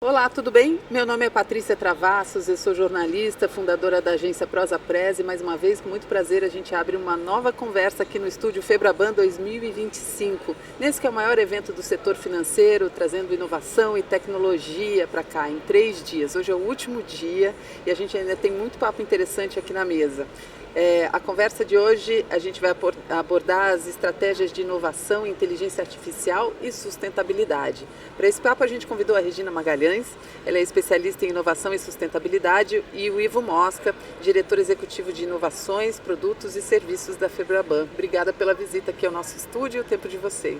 Olá, tudo bem? Meu nome é Patrícia Travassos, eu sou jornalista, fundadora da agência Prosa Press e mais uma vez, com muito prazer, a gente abre uma nova conversa aqui no estúdio Febraban 2025, nesse que é o maior evento do setor financeiro, trazendo inovação e tecnologia para cá em 3 dias. Hoje é o último dia e a gente ainda tem muito papo interessante aqui na mesa. A conversa de hoje a gente vai abordar as estratégias de inovação, inteligência artificial e sustentabilidade. Para esse papo a gente convidou a Regina Magalhães, ela é especialista em inovação e sustentabilidade, e o Ivo Mosca, diretor executivo de inovações, produtos e serviços da Febraban. Obrigada pela visita aqui ao nosso estúdio e o tempo de vocês.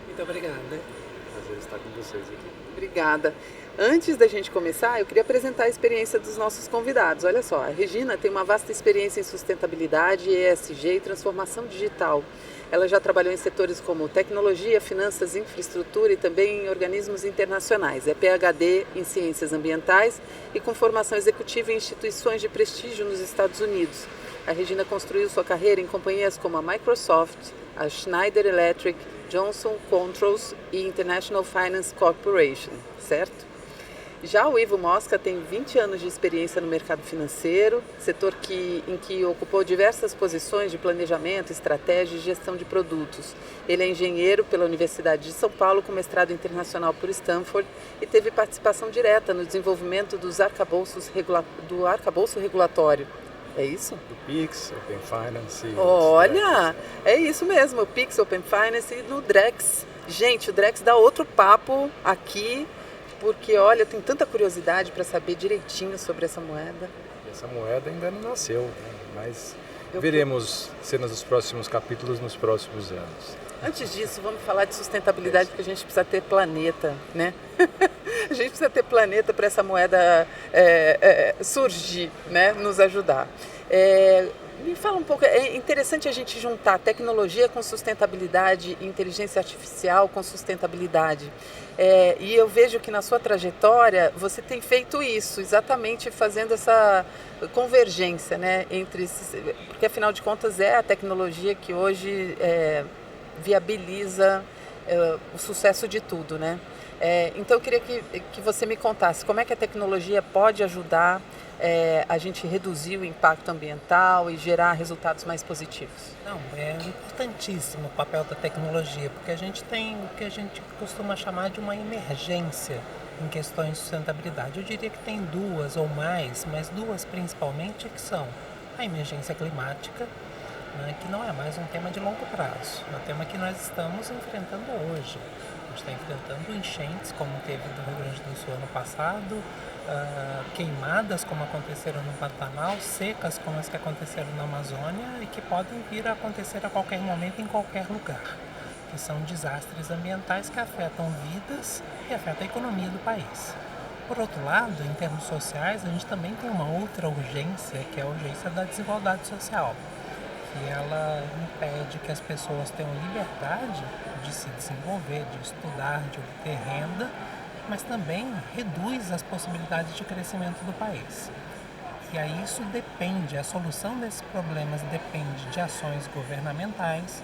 Muito obrigado. Prazer estar com vocês aqui. Obrigada. Antes da gente começar, eu queria apresentar a experiência dos nossos convidados. Olha só, a Regina tem uma vasta experiência em sustentabilidade, ESG e transformação digital. Ela já trabalhou em setores como tecnologia, finanças, infraestrutura e também em organismos internacionais. É PhD em ciências ambientais e com formação executiva em instituições de prestígio nos Estados Unidos. A Regina construiu sua carreira em companhias como a Microsoft, a Schneider Electric, Johnson Controls e International Finance Corporation, certo? Já o Ivo Mosca tem 20 anos de experiência no mercado financeiro, setor em que ocupou diversas posições de planejamento, estratégia e gestão de produtos. Ele é engenheiro pela Universidade de São Paulo, com mestrado internacional por Stanford, e teve participação direta no desenvolvimento do arcabouço regulatório. É isso? Do Pix, Open Finance. Olha, é isso mesmo, o Pix, Open Finance e no Drex. Gente, o Drex dá outro papo aqui, porque, olha, eu tenho tanta curiosidade para saber direitinho sobre essa moeda. Essa moeda ainda não nasceu, né? Mas veremos cenas dos próximos capítulos nos próximos anos. Antes disso, vamos falar de sustentabilidade, porque a gente precisa ter planeta, né? A gente precisa ter planeta para essa moeda surgir, né? Nos ajudar. Me fala um pouco, é interessante a gente juntar tecnologia com sustentabilidade, inteligência artificial com sustentabilidade. E eu vejo que na sua trajetória você tem feito isso, exatamente fazendo essa convergência, né, porque afinal de contas é a tecnologia que hoje viabiliza o sucesso de tudo, né? Então eu queria que você me contasse como é que a tecnologia pode ajudar a gente reduzir o impacto ambiental e gerar resultados mais positivos. Não, é importantíssimo o papel da tecnologia, porque a gente tem o que a gente costuma chamar de uma emergência em questões de sustentabilidade. Eu diria que tem duas ou mais, mas duas principalmente, que são a emergência climática, né, que não é mais um tema de longo prazo, é um tema que nós estamos enfrentando hoje. A gente está enfrentando enchentes, como teve do Rio Grande do Sul ano passado, queimadas, como aconteceram no Pantanal, secas, como as que aconteceram na Amazônia e que podem vir a acontecer a qualquer momento em qualquer lugar, que são desastres ambientais que afetam vidas e afetam a economia do país. Por outro lado, em termos sociais, a gente também tem uma outra urgência, que é a urgência da desigualdade social, que ela impede que as pessoas tenham liberdade de se desenvolver, de estudar, de obter renda, mas também reduz as possibilidades de crescimento do país. E aí isso depende, a solução desses problemas depende de ações governamentais,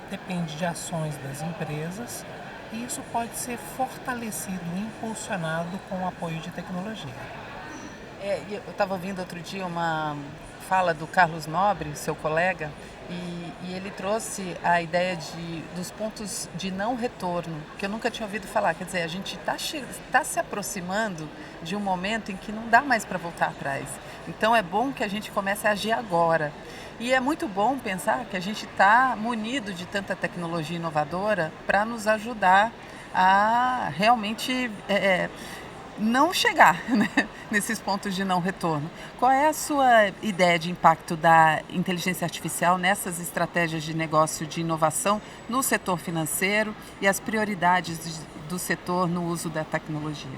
depende de ações das empresas, e isso pode ser fortalecido e impulsionado com o apoio de tecnologia. Eu estava ouvindo outro dia uma fala do Carlos Nobre, seu colega, e ele trouxe a ideia dos pontos de não retorno, que eu nunca tinha ouvido falar. Quer dizer, a gente está se aproximando de um momento em que não dá mais para voltar atrás. Então é bom que a gente comece a agir agora. E é muito bom pensar que a gente está munido de tanta tecnologia inovadora para nos ajudar a realmente não chegar, né, nesses pontos de não retorno. Qual é a sua ideia de impacto da inteligência artificial nessas estratégias de negócio de inovação no setor financeiro e as prioridades do setor no uso da tecnologia?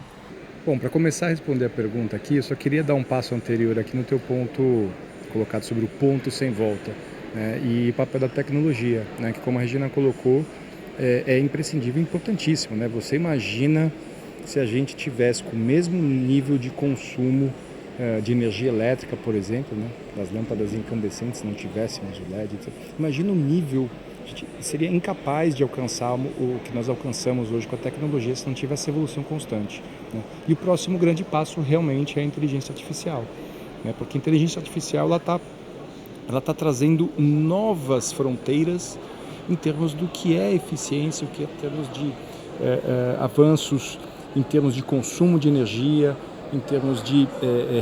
Bom, para começar a responder a pergunta aqui, eu só queria dar um passo anterior aqui no teu ponto colocado sobre o ponto sem volta, né, e o papel da tecnologia, né, que como a Regina colocou, é imprescindível, importantíssimo, né? Você imagina se a gente tivesse com o mesmo nível de consumo de energia elétrica, por exemplo, né, das lâmpadas incandescentes, não tivéssemos o LED, etc. Imagina o nível A gente seria incapaz de alcançar o que nós alcançamos hoje com a tecnologia se não tivesse evolução constante, né? E o próximo grande passo realmente é a inteligência artificial, né? Porque a inteligência artificial ela tá trazendo novas fronteiras em termos do que é eficiência, o que é em termos de avanços, em termos de consumo de energia, em termos de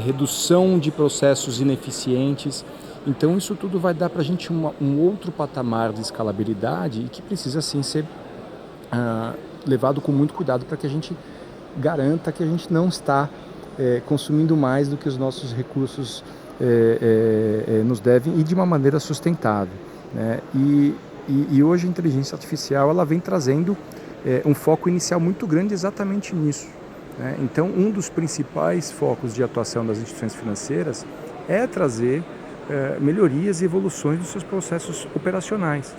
redução de processos ineficientes. Então isso tudo vai dar para a gente um outro patamar de escalabilidade e que precisa sim ser levado com muito cuidado para que a gente garanta que a gente não está consumindo mais do que os nossos recursos nos devem e de uma maneira sustentável, né? E hoje a inteligência artificial ela vem trazendo um foco inicial muito grande exatamente nisso, né? Então um dos principais focos de atuação das instituições financeiras é trazer melhorias e evoluções dos seus processos operacionais,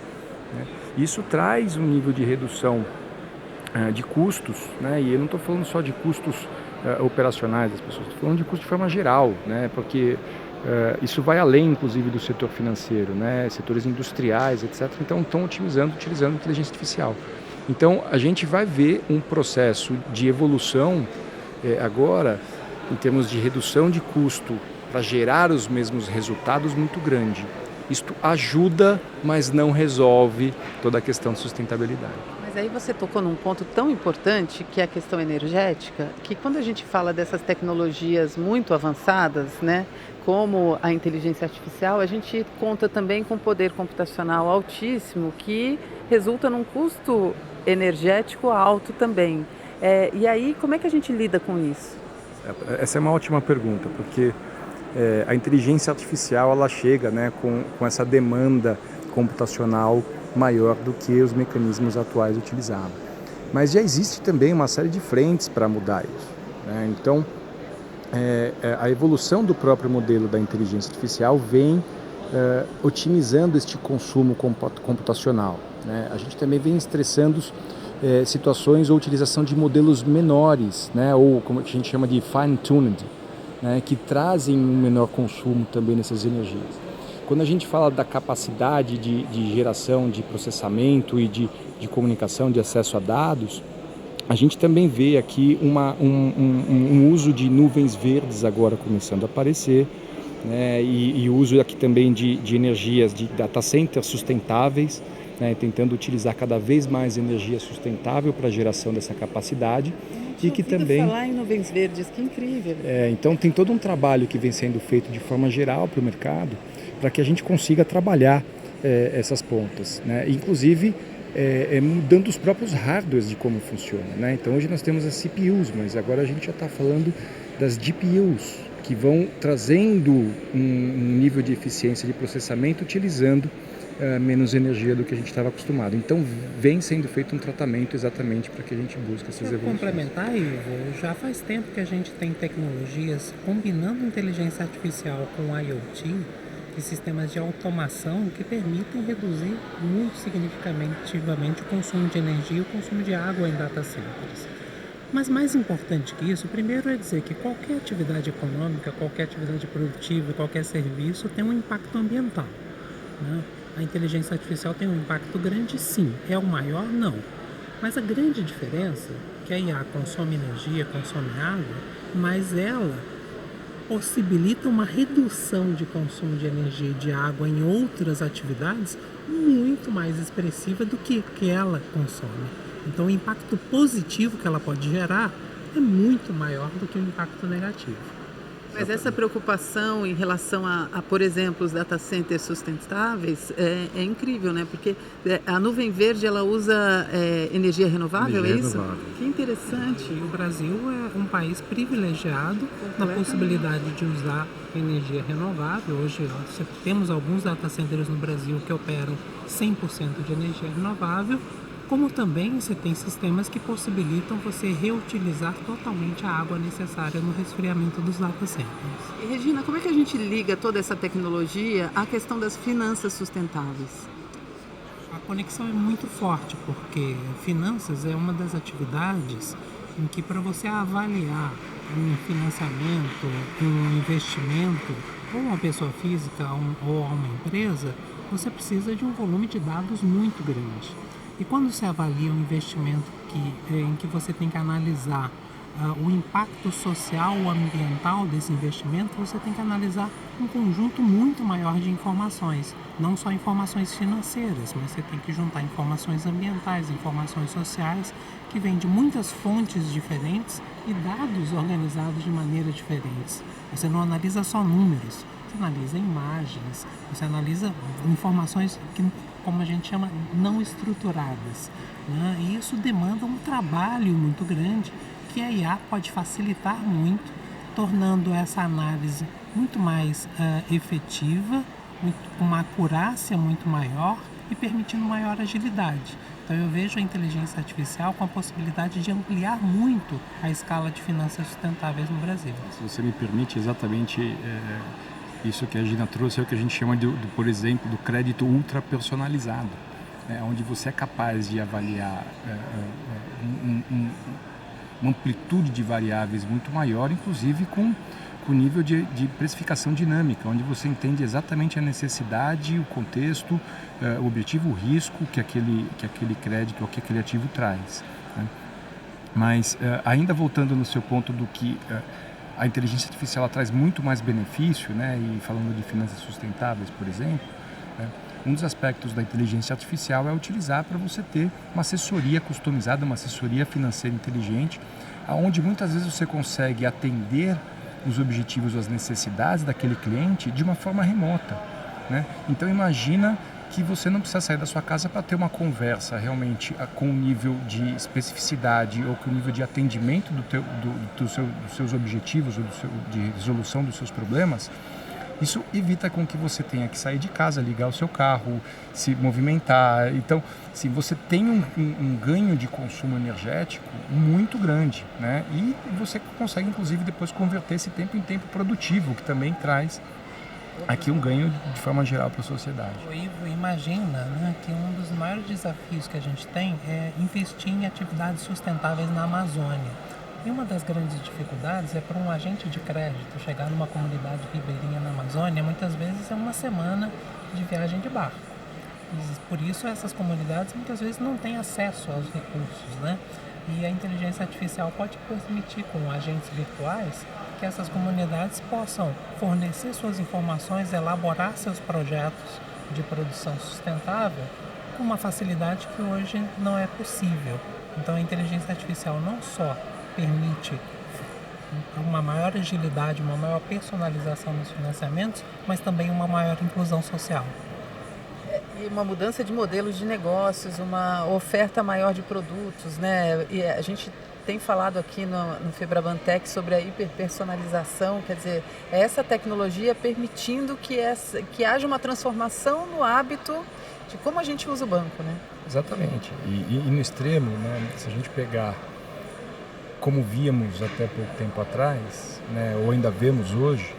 né? Isso traz um nível de redução de custos, né? E eu não estou falando só de custos operacionais das pessoas, estou falando de custo de forma geral, né? Porque isso vai além, inclusive, do setor financeiro, né? Setores industriais, etc. Então estão utilizando inteligência artificial. Então a gente vai ver um processo de evolução agora, em termos de redução de custo para gerar os mesmos resultados muito grande. Isto ajuda, mas não resolve toda a questão de sustentabilidade. Mas aí você tocou num ponto tão importante que é a questão energética, que quando a gente fala dessas tecnologias muito avançadas, né, como a inteligência artificial, a gente conta também com poder computacional altíssimo que resulta num custo energético alto também. E aí, como é que a gente lida com isso? Essa é uma ótima pergunta, porque a inteligência artificial ela chega, né, com essa demanda computacional maior do que os mecanismos atuais utilizados. Mas já existe também uma série de frentes para mudar isso, né? Então, a evolução do próprio modelo da inteligência artificial vem otimizando este consumo computacional, né? A gente também vem estressando situações ou utilização de modelos menores, né? Ou como a gente chama de fine-tuned, né? Que trazem um menor consumo também nessas energias. Quando a gente fala da capacidade de geração, de processamento e de comunicação, de acesso a dados, a gente também vê aqui um uso de nuvens verdes agora começando a aparecer, né? E o uso aqui também de energias, de data centers sustentáveis, né? Tentando utilizar cada vez mais energia sustentável para a geração dessa capacidade. E que também falar em nuvens verdes, que incrível! Então tem todo um trabalho que vem sendo feito de forma geral para o mercado, para que a gente consiga trabalhar essas pontas, né? Inclusive mudando os próprios hardwares de como funciona, né? Então hoje nós temos as CPUs, mas agora a gente já está falando das GPUs, que vão trazendo um nível de eficiência de processamento utilizando menos energia do que a gente estava acostumado. Então vem sendo feito um tratamento exatamente para que a gente busque essas evoluções. Para complementar, Ivo, já faz tempo que a gente tem tecnologias combinando inteligência artificial com IoT e sistemas de automação que permitem reduzir muito significativamente o consumo de energia e o consumo de água em data centers. Mas mais importante que isso, primeiro é dizer que qualquer atividade econômica, qualquer atividade produtiva, qualquer serviço tem um impacto ambiental, né? A inteligência artificial tem um impacto grande, sim. É o maior? Não. Mas a grande diferença é que a IA consome energia, consome água, mas ela possibilita uma redução de consumo de energia e de água em outras atividades muito mais expressiva do que ela consome. Então o impacto positivo que ela pode gerar é muito maior do que o impacto negativo. Mas essa preocupação em relação por exemplo, os data centers sustentáveis é incrível, né? Porque a nuvem verde ela usa energia renovável, é isso? Renovável. Que interessante. E o Brasil é um país privilegiado na possibilidade de usar energia renovável. Hoje temos alguns data centers no Brasil que operam 100% de energia renovável, como também você tem sistemas que possibilitam você reutilizar totalmente a água necessária no resfriamento dos data centers. E Regina, como é que a gente liga toda essa tecnologia à questão das finanças sustentáveis? A conexão é muito forte, porque finanças é uma das atividades em que para você avaliar um financiamento, um investimento, ou uma pessoa física ou uma empresa, você precisa de um volume de dados muito grande. E quando você avalia um investimento em que você tem que analisar o impacto social ou ambiental desse investimento, você tem que analisar um conjunto muito maior de informações, não só informações financeiras, mas você tem que juntar informações ambientais, informações sociais, que vêm de muitas fontes diferentes e dados organizados de maneiras diferentes. Você não analisa só números, você analisa imagens, você analisa informações que, como a gente chama, não estruturadas, né? E isso demanda um trabalho muito grande que a IA pode facilitar muito, tornando essa análise muito mais efetiva, com uma acurácia muito maior e permitindo maior agilidade. Então eu vejo a inteligência artificial com a possibilidade de ampliar muito a escala de finanças sustentáveis no Brasil. Se você me permite, exatamente isso que a Gina trouxe é o que a gente chama, por exemplo, do crédito ultra personalizado, onde você é capaz de avaliar uma amplitude de variáveis muito maior, inclusive com nível de precificação dinâmica, onde você entende exatamente a necessidade, o contexto, o objetivo, o risco que aquele crédito ou que aquele ativo traz, né? Mas ainda voltando no seu ponto do que a inteligência artificial traz muito mais benefício, né? E falando de finanças sustentáveis, por exemplo, um dos aspectos da inteligência artificial é utilizar para você ter uma assessoria customizada, uma assessoria financeira inteligente, onde muitas vezes você consegue atender os objetivos, as necessidades daquele cliente de uma forma remota, né? Então imagina que você não precisa sair da sua casa para ter uma conversa realmente com o nível de especificidade ou com o nível de atendimento dos seus objetivos ou de resolução dos seus problemas. Isso evita com que você tenha que sair de casa, ligar o seu carro, se movimentar. Então, se você tem um ganho de consumo energético muito grande, né? E você consegue, inclusive, depois converter esse tempo em tempo produtivo, que também traz aqui um ganho de forma geral para a sociedade. O Ivo imagina, né, que um dos maiores desafios que a gente tem é investir em atividades sustentáveis na Amazônia. E uma das grandes dificuldades é para um agente de crédito chegar numa comunidade ribeirinha na Amazônia, muitas vezes é uma semana de viagem de barco. E por isso essas comunidades muitas vezes não têm acesso aos recursos, né? E a inteligência artificial pode permitir com agentes virtuais que essas comunidades possam fornecer suas informações, elaborar seus projetos de produção sustentável com uma facilidade que hoje não é possível. Então a inteligência artificial não só permite uma maior agilidade, uma maior personalização nos financiamentos, mas também uma maior inclusão social. E uma mudança de modelos de negócios, uma oferta maior de produtos, né? E a gente tem falado aqui no Febrabantec sobre a hiperpersonalização, quer dizer, é essa tecnologia permitindo que haja uma transformação no hábito de como a gente usa o banco, né? Exatamente. E no extremo, né, se a gente pegar como víamos até pouco tempo atrás, né, ou ainda vemos hoje,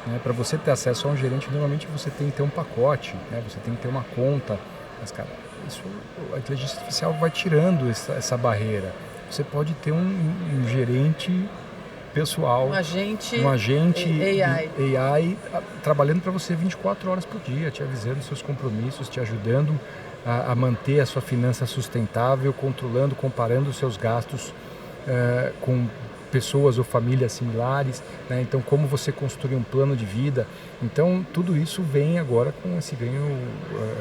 né, para você ter acesso a um gerente, normalmente você tem que ter um pacote, né, você tem que ter uma conta. Mas, cara, a inteligência artificial vai tirando essa barreira. Você pode ter um gerente pessoal, um agente AI trabalhando para você 24 horas por dia, te avisando dos seus compromissos, te ajudando a manter a sua finança sustentável, controlando, comparando os seus gastos com pessoas ou famílias similares, né? Então como você construir um plano de vida. Então tudo isso vem agora com esse ganho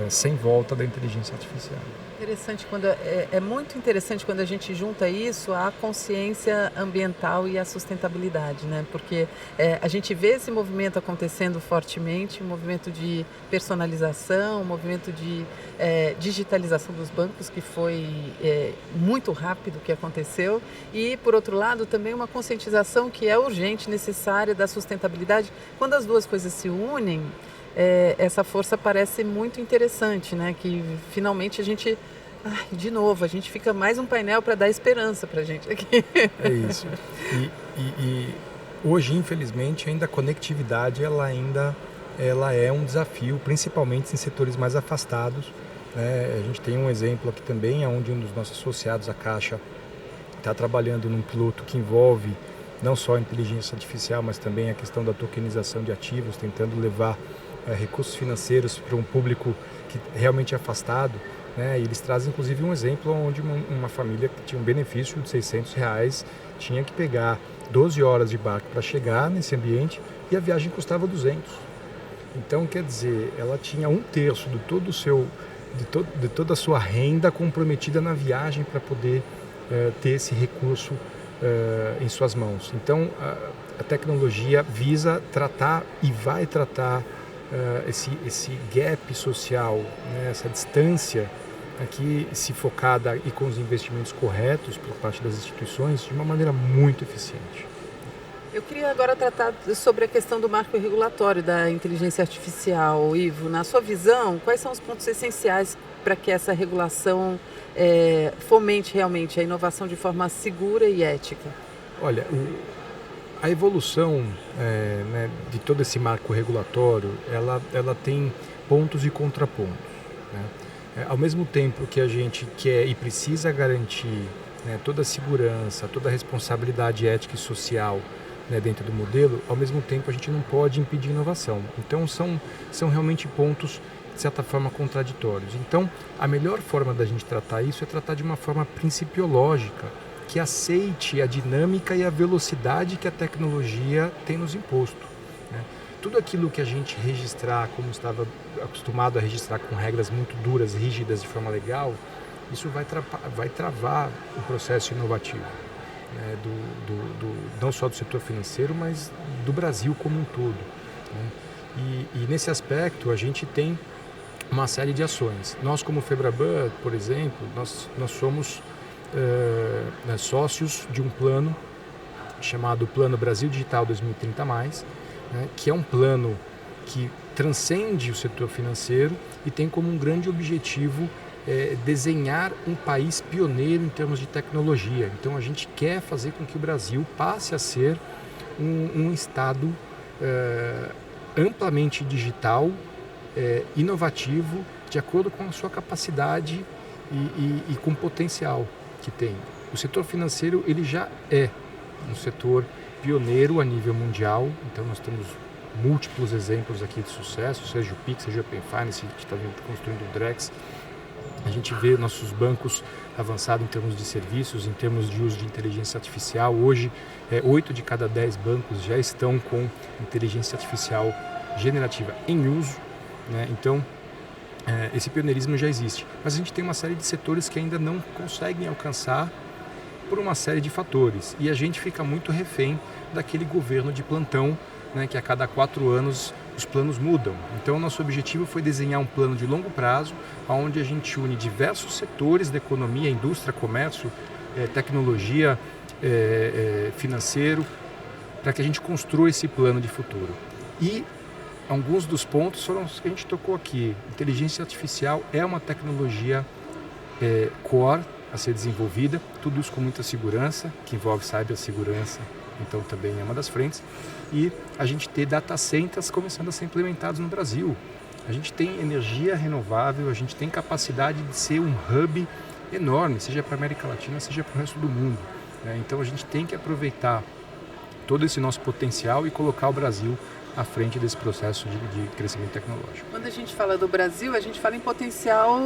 sem volta da inteligência artificial. Interessante é muito interessante quando a gente junta isso à consciência ambiental e à sustentabilidade, né? Porque a gente vê esse movimento acontecendo fortemente, um movimento de personalização, um movimento de digitalização dos bancos que foi muito rápido que aconteceu, e por outro lado também uma conscientização que é urgente, necessária da sustentabilidade. Quando as duas coisas se unem, essa força parece muito interessante, né? Que finalmente a gente, de novo, a gente fica mais um painel para dar esperança para a gente aqui. É isso. E hoje, infelizmente, ainda a conectividade ela é um desafio, principalmente em setores mais afastados, né? A gente tem um exemplo aqui também, onde um dos nossos associados, a Caixa, está trabalhando num piloto que envolve não só a inteligência artificial, mas também a questão da tokenização de ativos, tentando levar recursos financeiros para um público que realmente é afastado, né? E eles trazem inclusive um exemplo onde uma família que tinha um benefício de R$600 tinha que pegar 12 horas de barco para chegar nesse ambiente e a viagem custava 200. Então, quer dizer, ela tinha 1/3 de todo o seu, de toda a sua renda comprometida na viagem para poder ter esse recurso em suas mãos. Então, a tecnologia visa tratar e vai tratar esse gap social, né, essa distância aqui, se focada e com os investimentos corretos por parte das instituições, de uma maneira muito eficiente. Eu queria agora tratar sobre a questão do marco regulatório da inteligência artificial. Ivo, na sua visão, quais são os pontos essenciais para que essa regulação fomente realmente a inovação de forma segura e ética? Olha, a evolução né, de todo esse marco regulatório, ela tem pontos e contrapontos, né? Ao mesmo tempo que a gente quer e precisa garantir, né, toda a segurança, toda a responsabilidade ética e social, né, dentro do modelo, ao mesmo tempo a gente não pode impedir inovação. Então são realmente pontos, de certa forma, contraditórios. Então a melhor forma da gente tratar isso é tratar de uma forma principiológica, que aceite a dinâmica e a velocidade que a tecnologia tem nos imposto, né? Tudo aquilo que a gente registrar, como estava acostumado a registrar com regras muito duras, rígidas, de forma legal, isso vai travar o processo inovativo, né, não só do setor financeiro, mas do Brasil como um todo, né? E nesse aspecto a gente tem uma série de ações. Nós, como Febraban, por exemplo, nós somos sócios de um plano chamado Plano Brasil Digital 2030+, né, que é um plano que transcende o setor financeiro e tem como um grande objetivo desenhar um país pioneiro em termos de tecnologia. Então a gente quer fazer com que o Brasil passe a ser um estado amplamente digital, inovativo, de acordo com a sua capacidade e com o potencial que tem. O setor financeiro ele já é um setor pioneiro a nível mundial, então nós temos múltiplos exemplos aqui de sucesso, seja o Pix, seja o Open Finance, a gente está construindo o Drex. A gente vê nossos bancos avançados em termos de serviços, em termos de uso de inteligência artificial. Hoje, 8 de cada 10 bancos já estão com inteligência artificial generativa em uso, né? Então, esse pioneirismo já existe. Mas a gente tem uma série de setores que ainda não conseguem alcançar por uma série de fatores. E a gente fica muito refém daquele governo de plantão, né, que a cada 4 anos os planos mudam. Então, nosso objetivo foi desenhar um plano de longo prazo, onde a gente une diversos setores da economia, indústria, comércio, tecnologia, financeiro, para que a gente construa esse plano de futuro. E alguns dos pontos foram os que a gente tocou aqui. Inteligência artificial é uma tecnologia core a ser desenvolvida, tudo isso com muita segurança, que envolve cibersegurança, então também é uma das frentes. E a gente ter data centers começando a ser implementados no Brasil. A gente tem energia renovável, a gente tem capacidade de ser um hub enorme, seja para a América Latina, seja para o resto do mundo, né? Então a gente tem que aproveitar todo esse nosso potencial e colocar o Brasil à frente desse processo de crescimento tecnológico. Quando a gente fala do Brasil, a gente fala em potencial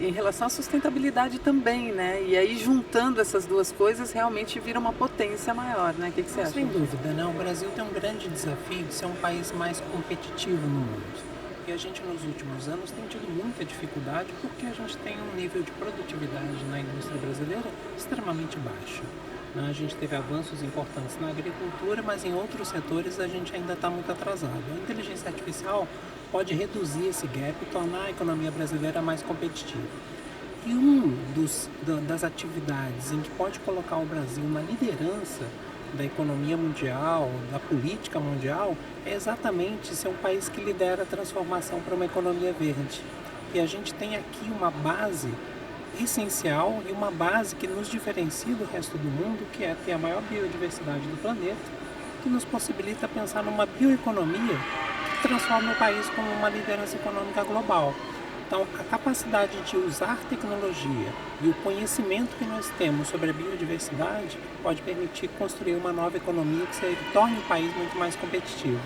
em relação à sustentabilidade também, né? E aí, juntando essas duas coisas, realmente vira uma potência maior, né? O que você acha? Sem dúvida, né? O Brasil tem um grande desafio de ser um país mais competitivo no mundo. E a gente, nos últimos anos, tem tido muita dificuldade porque a gente tem um nível de produtividade na indústria brasileira extremamente baixo. A gente teve avanços importantes na agricultura, mas em outros setores a gente ainda está muito atrasado. A inteligência artificial pode reduzir esse gap e tornar a economia brasileira mais competitiva. E das atividades em que pode colocar o Brasil na liderança da economia mundial, da política mundial, é exatamente ser um país que lidera a transformação para uma economia verde. E a gente tem aqui uma base essencial e uma base que nos diferencia do resto do mundo, que é ter a maior biodiversidade do planeta, que nos possibilita pensar numa bioeconomia que transforma o país como uma liderança econômica global. Então, a capacidade de usar tecnologia e o conhecimento que nós temos sobre a biodiversidade pode permitir construir uma nova economia que torne o país muito mais competitivo.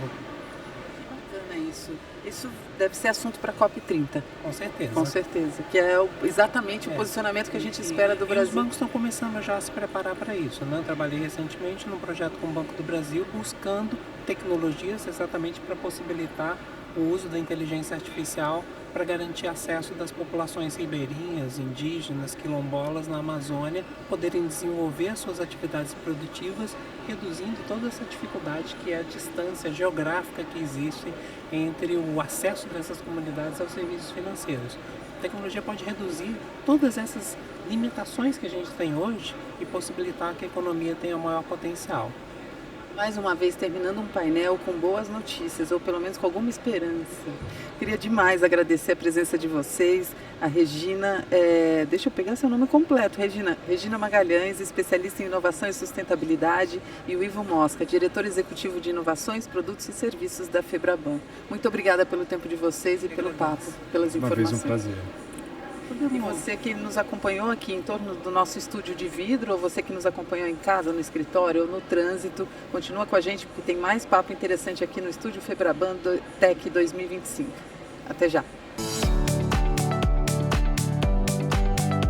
Bacana isso. Isso deve ser assunto para a COP30. Com certeza. Com certeza. Que é exatamente o posicionamento que a gente espera do Brasil. E os bancos estão começando já a se preparar para isso, né? Eu trabalhei recentemente num projeto com o Banco do Brasil buscando tecnologias exatamente para possibilitar o uso da inteligência artificial para garantir acesso das populações ribeirinhas, indígenas, quilombolas na Amazônia, poderem desenvolver as suas atividades produtivas, reduzindo toda essa dificuldade que é a distância geográfica que existe entre o acesso dessas comunidades aos serviços financeiros. A tecnologia pode reduzir todas essas limitações que a gente tem hoje e possibilitar que a economia tenha maior potencial. Mais uma vez, terminando um painel com boas notícias, ou pelo menos com alguma esperança. Queria demais agradecer a presença de vocês, a Regina, deixa eu pegar seu nome completo, Regina Magalhães, especialista em inovação e sustentabilidade, e o Ivo Mosca, diretor executivo de inovações, produtos e serviços da Febraban. Muito obrigada pelo tempo de vocês e pelo papo, pelas informações. Uma vez um prazer. E você que nos acompanhou aqui em torno do nosso estúdio de vidro, ou você que nos acompanhou em casa, no escritório ou no trânsito, continua com a gente porque tem mais papo interessante aqui no Estúdio Febraban Tech 2025. Até já!